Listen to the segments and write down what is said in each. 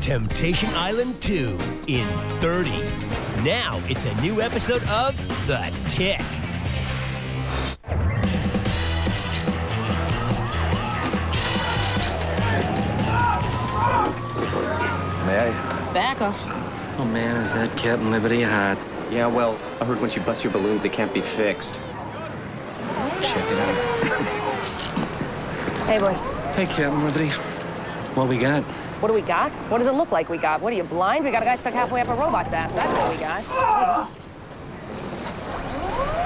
Temptation Island 2 in 30. Now it's a new episode of The Tick. May I? Back off. Oh man, is that Captain Liberty hot? Yeah, well, I heard once you bust your balloons, they can't be fixed. Check it out. Hey, boys. Hey, Captain Liberty. What we got? What do we got? What does it look like we got? What are you, blind? We got a guy stuck halfway up a robot's ass. That's what we got.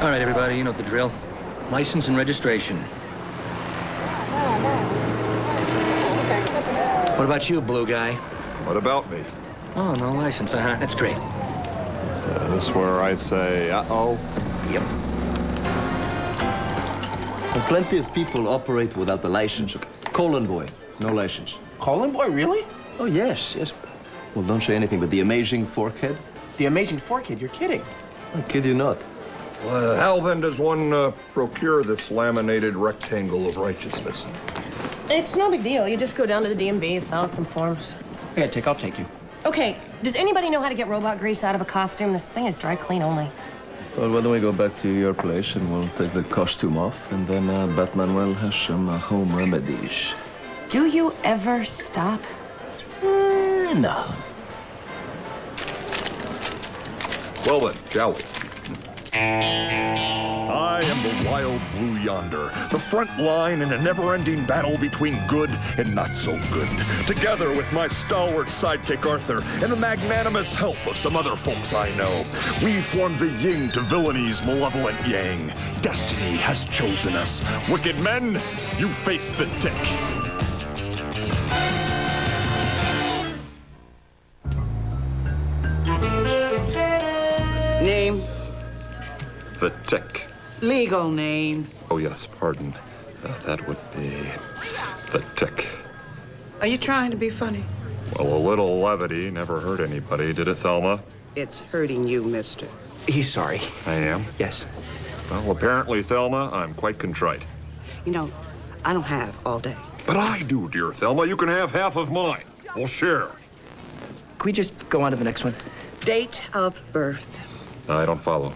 All right, everybody, you know the drill. License and registration. What about you, blue guy? What about me? Oh, no license, uh-huh. That's great. So this is where I say, uh-oh. Yep. And plenty of people operate without a license. Colin boy, no license. Colin boy, really? Oh, yes, yes. Well, don't say anything but the amazing forkhead. The amazing forkhead, you're kidding. I kid you not. Well, how then does one procure this laminated rectangle of righteousness? It's no big deal. You just go down to the DMV, fill out some forms. Yeah, Tick, I'll take you. Okay, does anybody know how to get robot grease out of a costume? This thing is dry clean only. Well, why don't we go back to your place and we'll take the costume off, and then Batman will have some home remedies. Do you ever stop? No. Well then, shall we? I am the wild blue yonder, the front line in a never-ending battle between good and not so good. Together with my stalwart sidekick Arthur and the magnanimous help of some other folks I know, we form the yin to villainy,'s malevolent yang. Destiny has chosen us. Wicked men, you face the Tick. Name? The Tick. Legal name. Oh yes, pardon. That would be the Tick. Are you trying to be funny? Well, a little levity never hurt anybody, did it, Thelma? It's hurting you, mister. He's sorry. I am? Yes. Well, apparently, Thelma, I'm quite contrite. You know, I don't have all day. But I do, dear Thelma. You can have half of mine. We'll share. Can we just go on to the next one? Date of birth. I don't follow.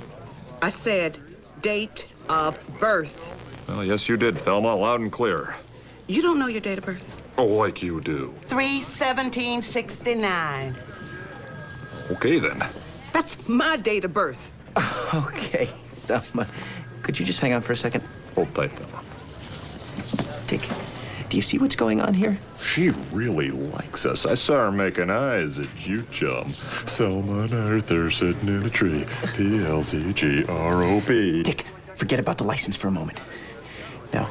I said date of birth. Well, yes, you did, Thelma, loud and clear. You don't know your date of birth? Oh, like you do. 3/17/69. Okay, then. That's my date of birth. Okay. Could you just hang on for a second? Hold tight, Thelma. Tick, do you see what's going on here? She really likes us. I saw her making eyes at you, chum. Thelma and Arthur sitting in a tree. P-L-C-G-R-O-P. Tick, forget about the license for a moment. Now,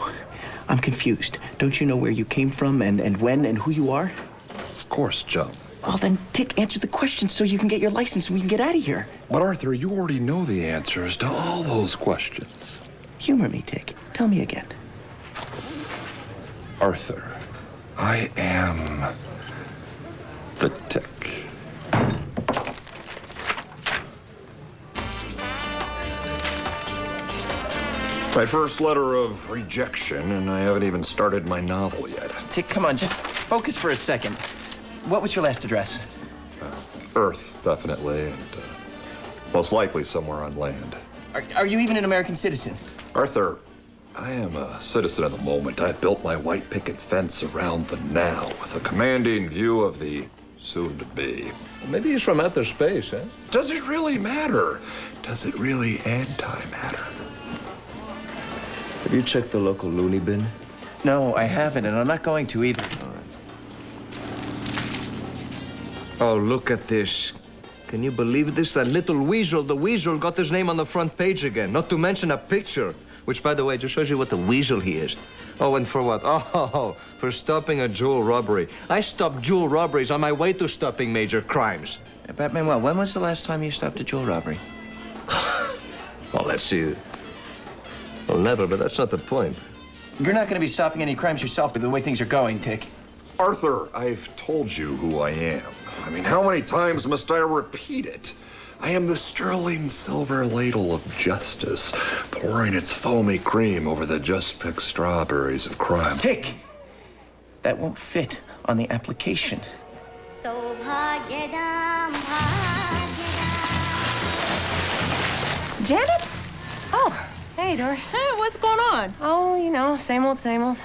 I'm confused. Don't you know where you came from and when and who you are? Of course, chum. Well, then, Tick, answer the question so you can get your license and we can get out of here. But, Arthur, you already know the answers to all those questions. Humor me, Tick. Tell me again. Arthur, I am the Tick. My first letter of rejection, and I haven't even started my novel yet. Tick, come on, just focus for a second. What was your last address? Earth, definitely, and most likely somewhere on land. Are you even an American citizen? Arthur, I am a citizen of the moment. I've built my white picket fence around the now with a commanding view of the soon-to-be. Maybe he's from outer space, huh? Does it really matter? Does it really anti-matter? Have you checked the local loony bin? No, I haven't, and I'm not going to either. Oh, look at this. Can you believe this? That little weasel, the weasel got his name on the front page again. Not to mention a picture, which, by the way, just shows you what the weasel he is. Oh, and for what? Oh, for stopping a jewel robbery. I stopped jewel robberies on my way to stopping major crimes. Batman, well, when was the last time you stopped a jewel robbery? Well, let's see. Well, never, but that's not the point. You're not going to be stopping any crimes yourself with the way things are going, Tick. Arthur, I've told you who I am. I mean, how many times must I repeat it? I am the sterling silver ladle of justice, pouring its foamy cream over the just-picked strawberries of crime. Tick! That won't fit on the application. Janet? Oh, hey, Doris. Hey, what's going on? Oh, you know, same old, same old.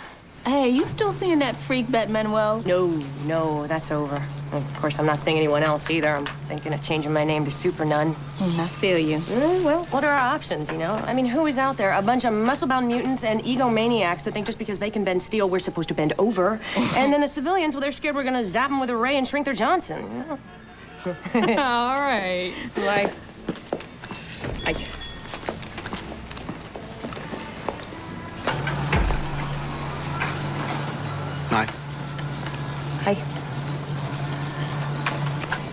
Hey, you still seeing that freak Bet Manuel? No, that's over. Of course, I'm not seeing anyone else either. I'm thinking of changing my name to Super Nun. I feel you. Well, what are our options, you know? I mean, who is out there? A bunch of muscle-bound mutants and egomaniacs that think just because they can bend steel, we're supposed to bend over. And then the civilians, well, they're scared we're gonna zap them with a ray and shrink their Johnson, you know? All right. Like... Hi. Hi.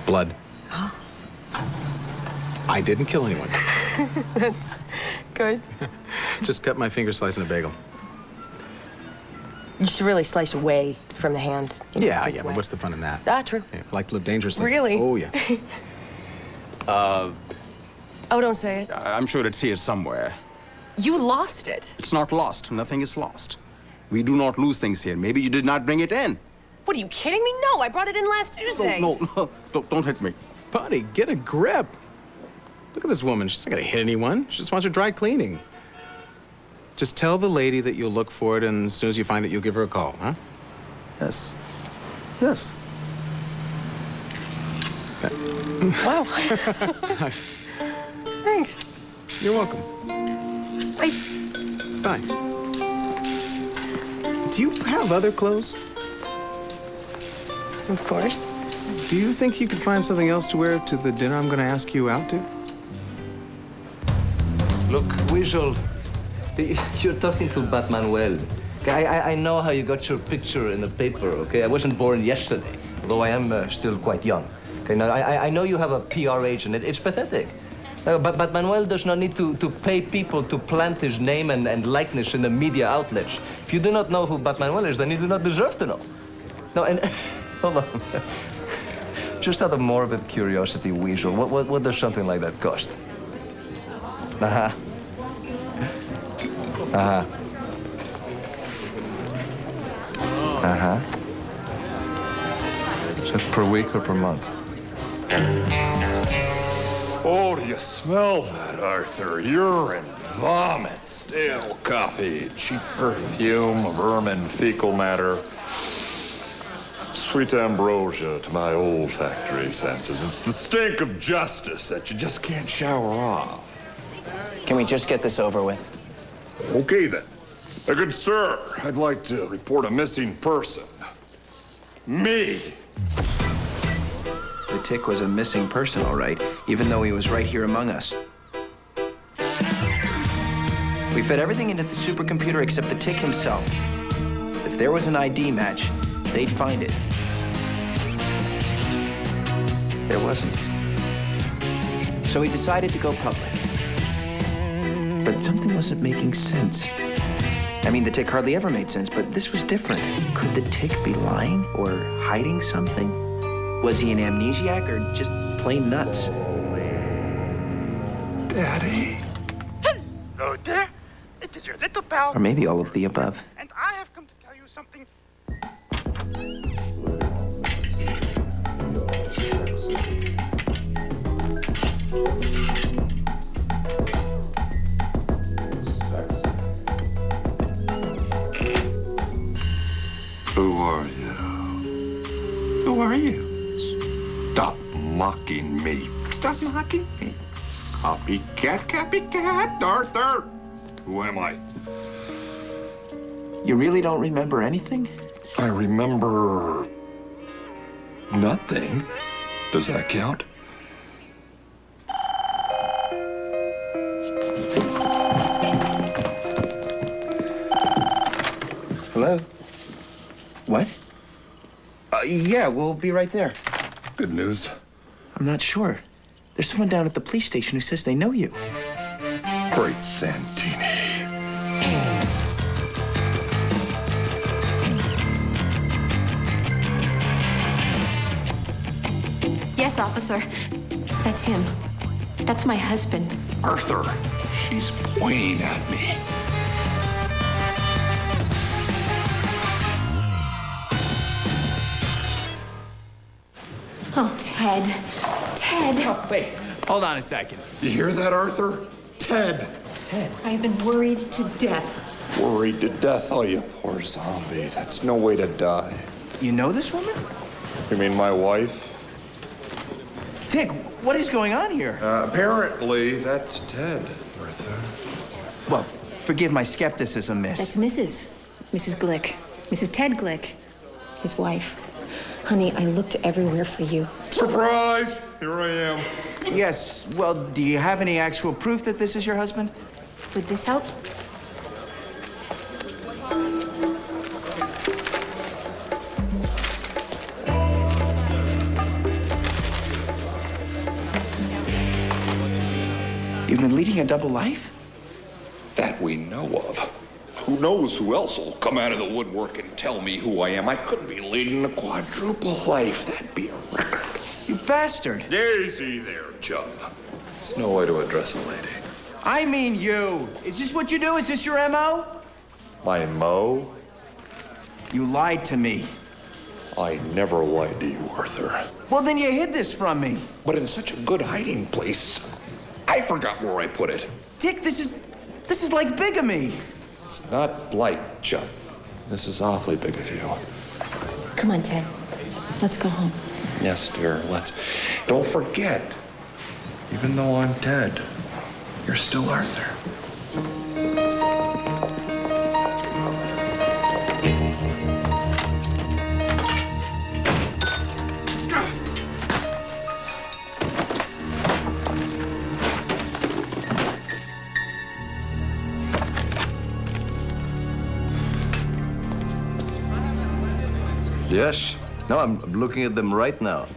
Blood. Huh? I didn't kill anyone. That's good. Just cut my finger slicing a bagel. You should really slice away from the hand. Yeah, but what's the fun in that? Ah, true. Yeah, I like to live dangerously. Really? Oh, yeah. Oh, don't say it. I'm sure it's here somewhere. You lost it. It's not lost. Nothing is lost. We do not lose things here. Maybe you did not bring it in. What, are you kidding me? No, I brought it in last Tuesday. No, don't hit me. Buddy, get a grip. Look at this woman. She's not gonna hit anyone. She just wants her dry cleaning. Just tell the lady that you'll look for it, and as soon as you find it, you'll give her a call, huh? Yes. Yes. Wow. Thanks. You're welcome. Bye. Bye. Do you have other clothes? Of course. Do you think you could find something else to wear to the dinner I'm gonna ask you out to? Look, Weasel, you're talking to Batmanuel. Okay, I know how you got your picture in the paper, okay? I wasn't born yesterday, although I am still quite young. Okay, now, I know you have a PR agent. It's pathetic. But Manuel does not need to pay people to plant his name and likeness in the media outlets. If you do not know who Batmanuel is, then you do not deserve to know. No, and hold on. Just out of morbid curiosity, Weasel, what does something like that cost? Uh-huh. Uh-huh. Uh-huh. Is that per week or per month? Oh, do you smell that, Arthur? Urine, vomit, stale coffee, cheap perfume, vermin, fecal matter. Sweet ambrosia to my olfactory senses. It's the stink of justice that you just can't shower off. Can we just get this over with? Okay, then. Good sir, I'd like to report a missing person. Me. The Tick was a missing person, all right, even though he was right here among us. We fed everything into the supercomputer except the Tick himself. If there was an ID match, they'd find it. There wasn't. So he decided to go public. But something wasn't making sense. I mean, the Tick hardly ever made sense, but this was different. Could the Tick be lying or hiding something? Was he an amnesiac or just plain nuts? Daddy. Hello there. It is your little pal. Or maybe all of the above. And I have come to tell you something. Who are you? Who are you? Stop mocking me. Stop mocking me. Copycat, Arthur. Who am I? You really don't remember anything? I remember nothing. Does that count? Hello? What? Yeah, we'll be right there. Good news. I'm not sure. There's someone down at the police station who says they know you. Great Santini. Yes, officer. That's him. That's my husband. Arthur, she's pointing at me. Oh, Ted. Ted. Oh, wait. Hold on a second. You hear that, Arthur? Ted. Ted. I have been worried to death. Worried to death? Oh, you poor zombie. That's no way to die. You know this woman? You mean my wife? Tick, what is going on here? Apparently, that's Ted, Bertha. Well, forgive my skepticism, miss. That's Mrs. Glick. Mrs. Ted Glick, his wife. Honey, I looked everywhere for you. Surprise! Here I am. Yes, well, do you have any actual proof that this is your husband? Would this help? You've been leading a double life? That we know of. Who knows who else will come out of the woodwork and tell me who I am? I could be leading a quadruple life. That'd be a record. You bastard. Easy there, chum. There's no way to address a lady. I mean you. Is this what you do? Is this your M.O.? My Mo? You lied to me. I never lied to you, Arthur. Well, then you hid this from me. But in such a good hiding place, I forgot where I put it. Dick, this is like bigamy. It's not like, Chum. This is awfully big of you. Come on, Ted. Let's go home. Yes, dear, let's. Don't forget, even though I'm Ted, you're still Arthur. Yes. No, I'm looking at them right now.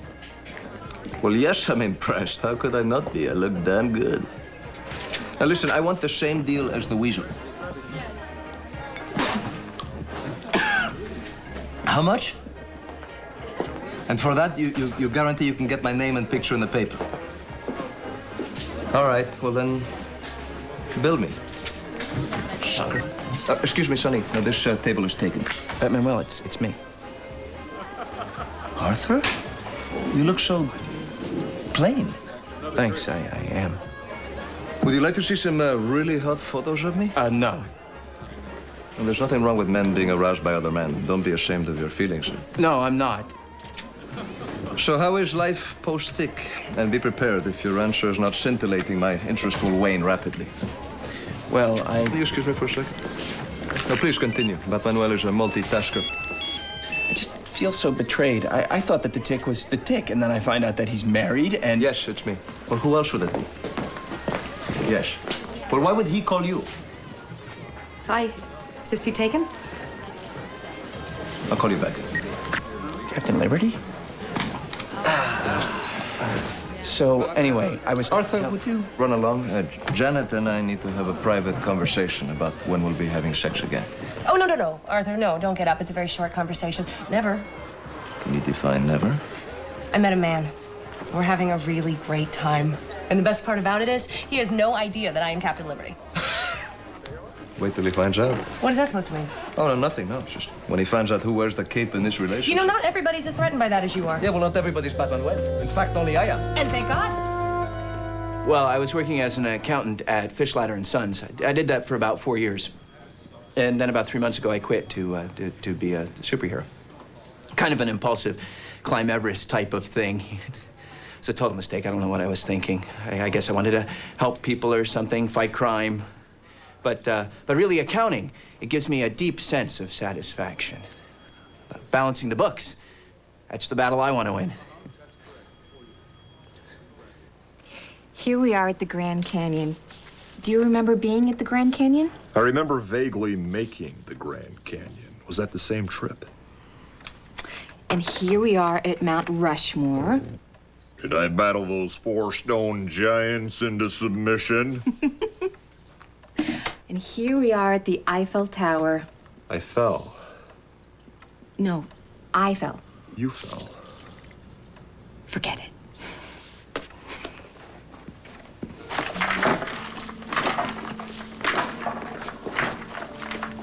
Well, yes, I'm impressed. How could I not be? I look damn good. Now, listen, I want the same deal as the weasel. How much? And for that, you guarantee you can get my name and picture in the paper. All right, well then, bill me. Sucker. Excuse me, Sonny. No, this table is taken. Manuel, it's me. Arthur? You look so plain. Thanks, I am. Would you like to see some really hot photos of me? No. Well, there's nothing wrong with men being aroused by other men. Don't be ashamed of your feelings. No, I'm not. So how is life post-Tick? And be prepared. If your answer is not scintillating, my interest will wane rapidly. Well, Will you excuse me for a second? No, please continue. But Manuel is a multitasker. I just feel so betrayed. I thought that the Tick was the Tick, and then I find out that he's married and... Yes, it's me. Well, who else would it be? Yes. Well, why would he call you? Hi. Is this you taken? I'll call you back. Captain Liberty? So, anyway, I was... Arthur, would you run along? Janet and I need to have a private conversation about when we'll be having sex again. Oh, no. Arthur, no, don't get up. It's a very short conversation. Never. Can you define never? I met a man. We're having a really great time. And the best part about it is, he has no idea that I am Captain Liberty. Wait till he finds out. What is that supposed to mean? Oh, no, nothing. No, it's just when he finds out who wears the cape in this relationship. You know, not everybody's as threatened by that as you are. Yeah, well, not everybody's Batman Well. In fact, only I am. And thank God. Well, I was working as an accountant at Fischlatter and Sons. I did that for about 4 years. And then about 3 months ago, I quit to be a superhero. Kind of an impulsive climb Everest type of thing. It's a total mistake. I don't know what I was thinking. I guess I wanted to help people or something, fight crime. But really, accounting, it gives me a deep sense of satisfaction. Balancing the books, that's the battle I want to win. Here we are at the Grand Canyon. Do you remember being at the Grand Canyon? I remember vaguely making the Grand Canyon. Was that the same trip? And here we are at Mount Rushmore. Did I battle those 4 stone giants into submission? And here we are at the Eiffel Tower. I fell. No, I fell. You fell. Forget it.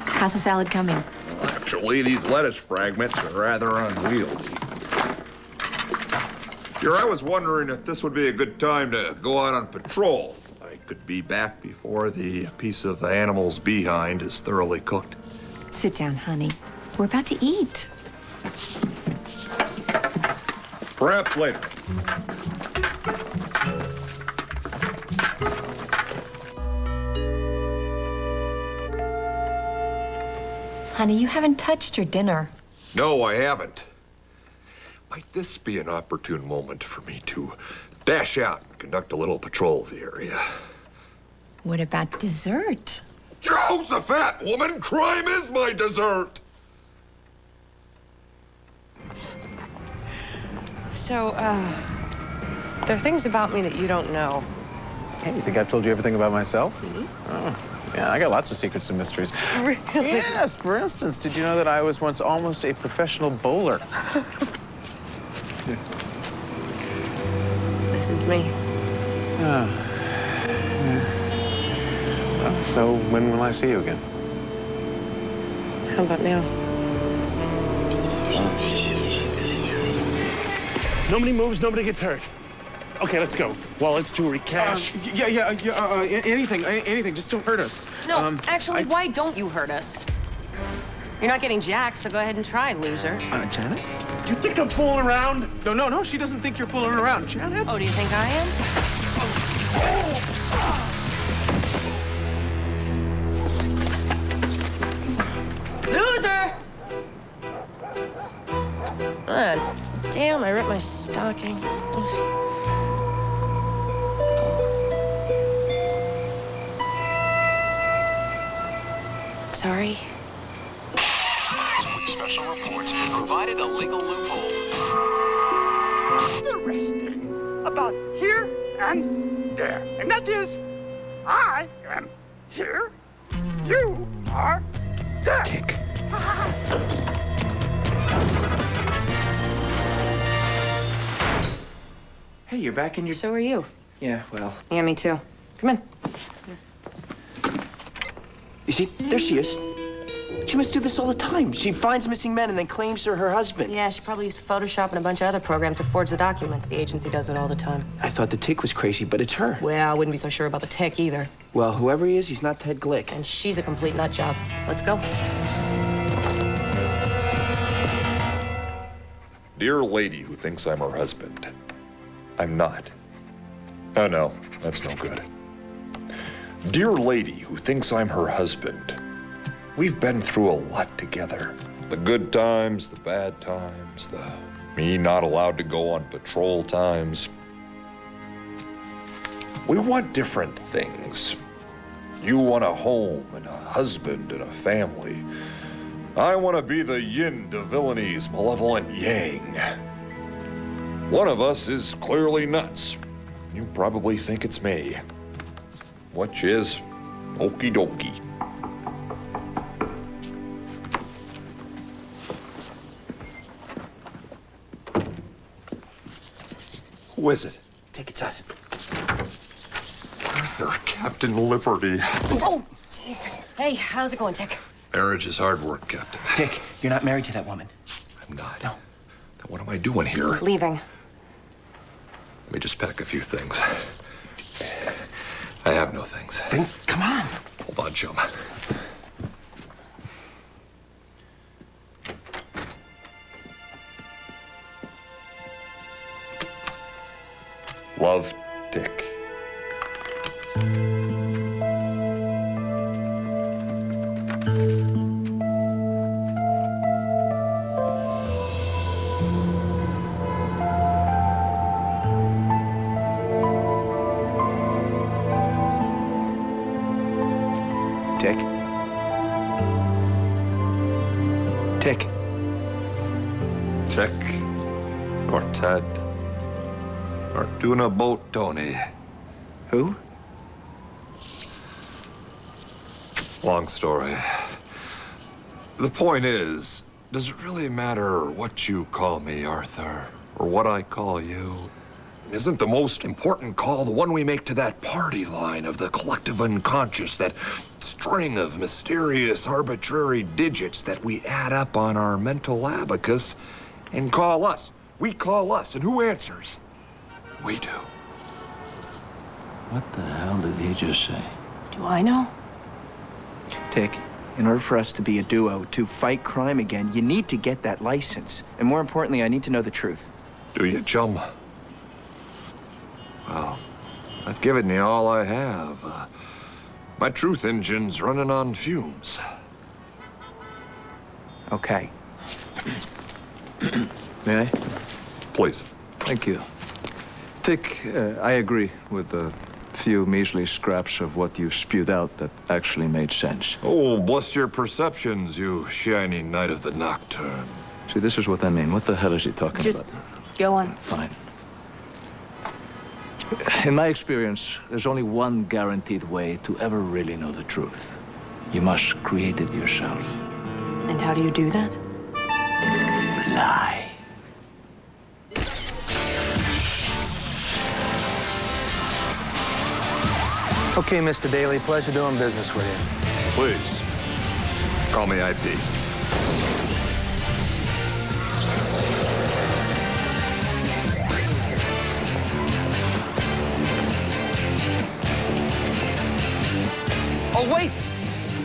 How's the salad coming? Actually, these lettuce fragments are rather unwieldy. Here, I was wondering if this would be a good time to go out on patrol. I could be back before the piece of the animal's behind is thoroughly cooked. Sit down, honey. We're about to eat. Perhaps later. Honey, you haven't touched your dinner. No, I haven't. Might this be an opportune moment for me to dash out and conduct a little patrol of the area? What about dessert? Jehoshaphat, woman! Crime is my dessert! So, there are things about me that you don't know. Hey, you think I've told you everything about myself? Mm-hmm. Oh, yeah, I got lots of secrets and mysteries. Really? Yes, for instance, did you know that I was once almost a professional bowler? This is me. Well, so when will I see you again? How about now? Nobody moves, nobody gets hurt. Okay, let's go. Wallets, jewelry, cash. Anything. Just don't hurt us. No, actually, why don't you hurt us? You're not getting jacked, so go ahead and try, loser. Janet? Do you think I'm fooling around? No, she doesn't think you're fooling around, Janet. Oh, do you think I am? Loser! Ah, damn, I ripped my stocking. Sorry. Special reports provided a legal loophole. Interesting. About here and there. And that is, I am here, you are there. Tick. Hey, you're back in your... So are you. Yeah, well... Yeah, me too. Come in. You see, there she is. She must do this all the time. She finds missing men and then claims they're her husband. Yeah, she probably used Photoshop and a bunch of other programs to forge the documents. The agency does it all the time. I thought the Tick was crazy, but it's her. Well, I wouldn't be so sure about the Tick either. Well, whoever he is, he's not Ted Glick. And she's a complete nut job. Let's go. Dear lady who thinks I'm her husband, I'm not. Oh, no, that's no good. Dear lady who thinks I'm her husband, we've been through a lot together. The good times, the bad times, the me not allowed to go on patrol times. We want different things. You want a home and a husband and a family. I want to be the yin to villaini's malevolent yang. One of us is clearly nuts. You probably think it's me. Which is okie dokie. Who is it? Tick, it's us. Arthur, Captain Liberty. Oh, jeez. Hey, how's it going, Tick? Marriage is hard work, Captain. Tick, you're not married to that woman. I'm not. No. Then what am I doing here? Leaving. Let me just pack a few things. I have no things. Then come on. Hold on, chum. Love, Tick. Tick. Tick. Tick or Ted or tuna boat Tony. Who? Long story. The point is, does it really matter what you call me, Arthur, or what I call you? Isn't the most important call the one we make to that party line of the collective unconscious, that string of mysterious, arbitrary digits that we add up on our mental abacus and call us? We call us, and who answers? We do. What the hell did he just say? Do I know? Tick, in order for us to be a duo, to fight crime again, you need to get that license. And more importantly, I need to know the truth. Do you, chum? Well, I've given you all I have. My truth engine's running on fumes. Okay. May I? Please. Thank you. Tick, I agree with the few measly scraps of what you spewed out that actually made sense. Oh, bless your perceptions, you shiny knight of the nocturne. See, this is what I mean. What the hell is he talking Just about? go on. Fine. In my experience, there's only one guaranteed way to ever really know the truth. You must create it yourself. And how do you do that? Lie. Okay, Mr. Daly, pleasure doing business with you. Please, call me IP. Oh, wait!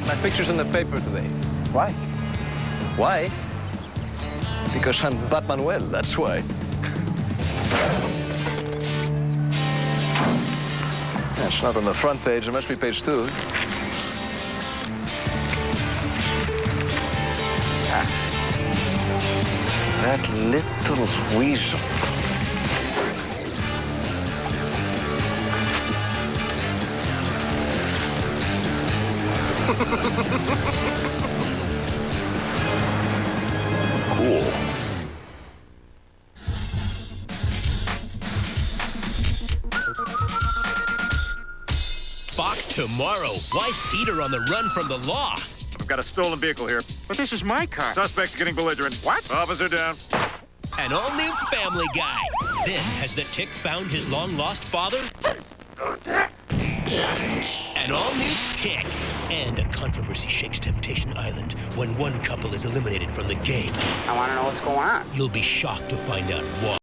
My picture's in the paper today. Why? Why? Because I'm Batmanuel, that's why. It's not on the front page, it must be page 2. Ah. That little weasel. Cool. Fox tomorrow. Why is Peter on the run from the law? I've got a stolen vehicle here. But this is my car. Suspect's getting belligerent. What? Officer down. An all-new Family Guy. Then, has the Tick found his long-lost father? An all-new Tick. And a controversy shakes Temptation Island when one couple is eliminated from the game. I want to know what's going on. You'll be shocked to find out why.